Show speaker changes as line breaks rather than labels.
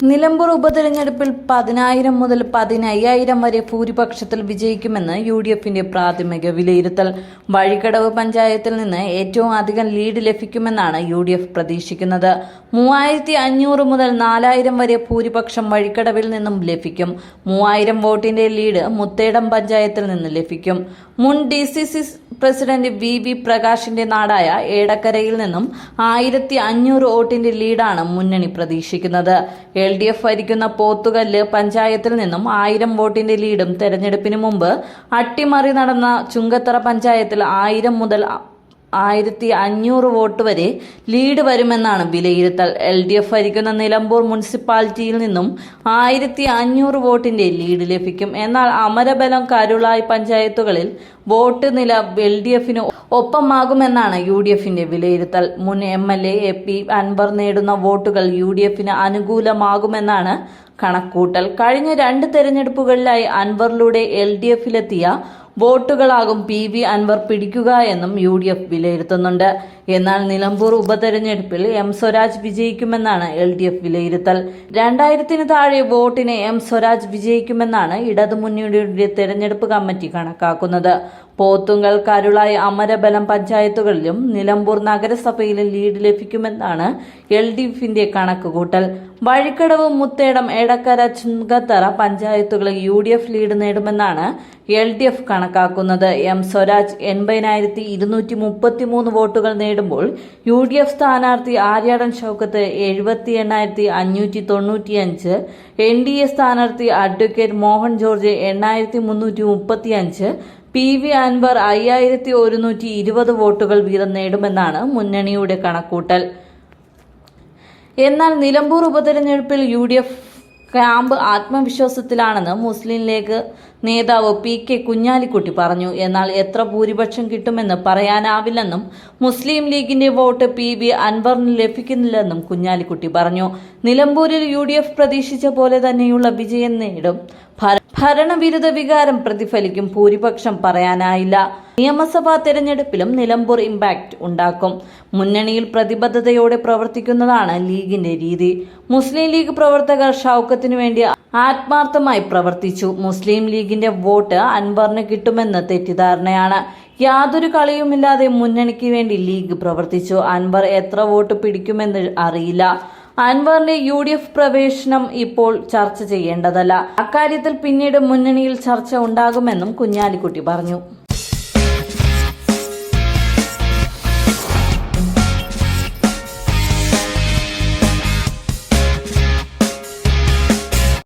നിലമ്പൂർ ഉപതെരഞ്ഞെടുപ്പിൽ 10,000 മുതൽ 15,000 വരെ ഭൂരിപക്ഷത്തിൽ വിജയിക്കുമെന്ന് UDFന്റെ പ്രാഥമിക വിലയിരുത്തൽ. വഴിക്കടവ് പഞ്ചായത്തിൽ നിന്ന് ഏറ്റവും അധികം ലീഡ് ലഭിക്കുമെന്നാണ് UDF പ്രതീക്ഷിക്കുന്നത്. 3,500 മുതൽ 4,000 വരെ ഭൂരിപക്ഷം വഴിക്കടവിൽ നിന്നും ലഭിക്കും. 3,000 വോട്ടിന്റെ ലീഡ് മുത്തേടം പഞ്ചായത്തിൽ നിന്ന് ലഭിക്കും. മുൻ DCC പ്രസിഡന്റ് VV പ്രകാശിന്റെ നാടായ ഏടക്കരയിൽ നിന്നും 1,500 വോട്ടിന്റെ ലീഡാണ് മുന്നണി പ്രതീക്ഷിക്കുന്നത്. LDF ഭരിക്കുന്ന പോത്തുകല്ല് പഞ്ചായത്തിൽ നിന്നും 1,000 വോട്ടിന്റെ ലീഡും തെരഞ്ഞെടുപ്പിന് മുമ്പ് അട്ടിമറി നടന്ന ചുങ്കത്തറ പഞ്ചായത്തിൽ 1,000 മുതൽ 1,500 വോട്ട് വരെ ലീഡ് വരുമെന്നാണ് വിലയിരുത്തൽ. LDF ഭരിക്കുന്ന നിലമ്പൂർ മുനിസിപ്പാലിറ്റിയിൽ നിന്നും 1,500 വോട്ടിന്റെ ലീഡ് ലഭിക്കും. എന്നാൽ അമരബലം, കരുളായി പഞ്ചായത്തുകളിൽ വോട്ട് നില LDFന് ഒപ്പമാകുമെന്നാണ് UDFന്റെ വിലയിരുത്തൽ. മുൻ MLA AP അൻവർ നേടുന്ന വോട്ടുകൾ UDFന് അനുകൂലമാകുമെന്നാണ് കണക്കൂട്ടൽ. കഴിഞ്ഞ 2 തെരഞ്ഞെടുപ്പുകളിലായി അൻവറിലൂടെ LDFിലെത്തിയ വോട്ടുകളാകും PV അൻവർ പിടിക്കുക എന്നും UDF വിലയിരുത്തുന്നുണ്ട്. എന്നാൽ നിലമ്പൂർ ഉപതെരഞ്ഞെടുപ്പിൽ M സ്വരാജ് വിജയിക്കുമെന്നാണ് LDF വിലയിരുത്തൽ. 2,000-ന് താഴെ വോട്ടിന് M സ്വരാജ് വിജയിക്കുമെന്നാണ് ഇടതുമുന്നണിയുടെ തെരഞ്ഞെടുപ്പ് കമ്മിറ്റി കണക്കാക്കുന്നത്. പോത്തുങ്കൽ, കരുളായി, അമരബലം പഞ്ചായത്തുകളിലും നിലമ്പൂർ നഗരസഭയിലും ലീഡ് ലഭിക്കുമെന്നാണ് LDFന്റെ കണക്കുകൂട്ടൽ. വഴിക്കടവ്, മുത്തേടം, എടക്കര, ചുങ്കത്തറ പഞ്ചായത്തുകളിൽ UDF ലീഡ് നേടുമെന്നാണ് LDF കണക്കാക്കുന്നത്. M സ്വരാജ് 80,233 വോട്ടുകൾ നേടുമ്പോൾ UDF സ്ഥാനാർത്ഥി ആര്യാടൻ ഷൗക്കത്ത് 78,595, NDA സ്ഥാനാർത്ഥി advocate Mohan George 8,335, PV Anvar 5,120 വോട്ടുകൾ വീതം നേടുമെന്നാണ് മുന്നണിയുടെ കണക്കൂട്ടൽ. എന്നാൽ നിലമ്പൂർ ഉപതെരഞ്ഞെടുപ്പിൽ UDF ക്യാമ്പ് ആത്മവിശ്വാസത്തിലാണെന്ന് മുസ്ലിം ലീഗ് നേതാവ് PK കുഞ്ഞാലിക്കുട്ടി പറഞ്ഞു. എന്നാൽ എത്ര ഭൂരിപക്ഷം കിട്ടുമെന്ന് പറയാനാവില്ലെന്നും മുസ്ലിം ലീഗിന്റെ വോട്ട് PV അൻവറിന് ലഭിക്കുന്നില്ലെന്നും കുഞ്ഞാലിക്കുട്ടി പറഞ്ഞു. നിലമ്പൂരിൽ UDF പ്രതീക്ഷിച്ച പോലെ തന്നെയുള്ള വിജയം നേടും. ഭരണവിരുദ്ധ വികാരം പ്രതിഫലിക്കും. ഭൂരിപക്ഷം പറയാനായില്ല. നിയമസഭാ തെരഞ്ഞെടുപ്പിലും നിലമ്പൂർ ഇമ്പാക്ട് ഉണ്ടാക്കും. മുന്നണിയിൽ പ്രതിബദ്ധതയോടെ പ്രവർത്തിക്കുന്നതാണ് ലീഗിന്റെ രീതി. മുസ്ലിം ലീഗ് പ്രവർത്തകർ ഷൗക്കത്തിനു വേണ്ടി ആത്മാർത്ഥമായി പ്രവർത്തിച്ചു. മുസ്ലിം ലീഗിന്റെ വോട്ട് അൻവറിന് കിട്ടുമെന്ന് തെറ്റിദ്ധാരണയാണ്. യാതൊരു കളിയുമില്ലാതെ മുന്നണിക്ക് വേണ്ടി ലീഗ് പ്രവർത്തിച്ചു. അൻവർ എത്ര വോട്ട് പിടിക്കുമെന്ന് അറിയില്ല. അൻവറിന്റെ UDF പ്രവേശനം ഇപ്പോൾ ചർച്ച ചെയ്യേണ്ടതല്ല. അക്കാര്യത്തിൽ പിന്നീട് മുന്നണിയിൽ ചർച്ച ഉണ്ടാകുമെന്നും കുഞ്ഞാലിക്കുട്ടി പറഞ്ഞു.